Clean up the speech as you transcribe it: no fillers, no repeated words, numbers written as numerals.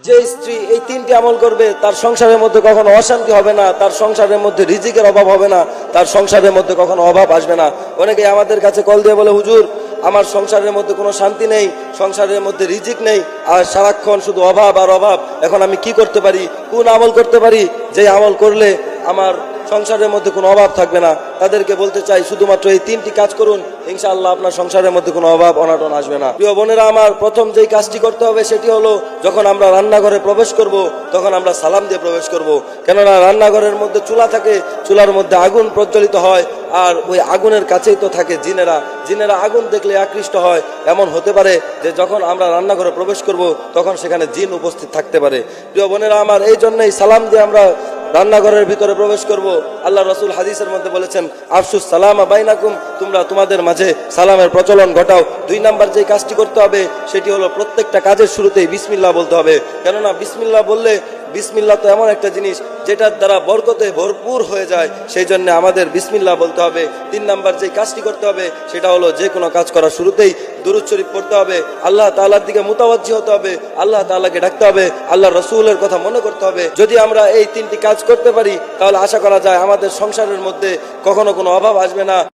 যে স্ত্রী এই তিনটি আমল করবে তার সংসারের মধ্যে কখনো অশান্তি হবে না, তার সংসারের মধ্যে রিজিকের অভাব হবে না, তার সংসারের মধ্যে কখনো অভাব আসবে না। অনেকে আমাদের কাছে কল দিয়ে বলে, হুজুর আমার সংসারের মধ্যে কোনো শান্তি নেই, সংসারের মধ্যে রিজিক নেই, আর সারাক্ষণ শুধু অভাব আর অভাব, এখন আমি কি করতে পারি, কোন আমল করতে পারি যে আমল করলে আমার সংসারের মধ্যে কোনো অভাব থাকবে না? তাদেরকে বলতে চাই, শুধুমাত্র এই তিনটি কাজ করুন, ইনশাআল্লাহ আপনার সংসারের মধ্যে কোনো অভাব অনাটন আসবে না। প্রিয় বোনেরা আমার, প্রথম যেই কাজটি করতে হবে সেটি হলো, যখন আমরা রান্নাঘরে প্রবেশ করব তখন আমরা সালাম দিয়ে প্রবেশ করব। কেননা রান্নাঘরের মধ্যে চুলা থাকে, চুলার মধ্যে আগুন প্রজ্বলিত হয়, আর ওই আগুনের কাছেই তো থাকে জিনেরা। জিনেরা আগুন দেখলে আকৃষ্ট হয়। এমন হতে পারে যে যখন আমরা রান্নাঘরে প্রবেশ করব তখন সেখানে জিন উপস্থিত থাকতে পারে। প্রিয় বোনেরা আমার, এই জন্যই সালাম দিয়ে আমরা রান্নাঘরের ভিতরে প্রবেশ করব। আল্লাহ রাসূল হাদিসের মধ্যে বলেছেন, আফসুস সালামা বাইনাকুম, তোমরা তোমাদের মাঝে সালামের প্রচলন ঘটাও। 2 নাম্বার যে কাজটি করতে হবে সেটি হলো, প্রত্যেকটা কাজের শুরুতেই বিসমিল্লাহ বলতে হবে। কেননা বিসমিল্লাহ বললে, বিসমিল্লাহ তো এমন একটা জিনিস যেটার দ্বারা বরকতে ভরপুর হয়ে যায়, সেই জন্য আমাদের বিসমিল্লাহ বলতে হবে। 3 নাম্বার যে কাজটি করতে হবে সেটা হলো, যে কোনো কাজ করার শুরুতেই দুরূদ শরীফ পড়তে হবে, আল্লাহ তাআলার দিকে মুতাওয়াজ্জি হতে হবে, আল্লাহ তাআলাকে ডাকতে হবে, আল্লাহ রাসূলের কথা মনে করতে হবে। যদি আমরা এই 3টি কাজ করতে পারি তাহলে আশা করা যায় আমাদের সংসারের মধ্যে কখনো কোনো অভাব আসবে না।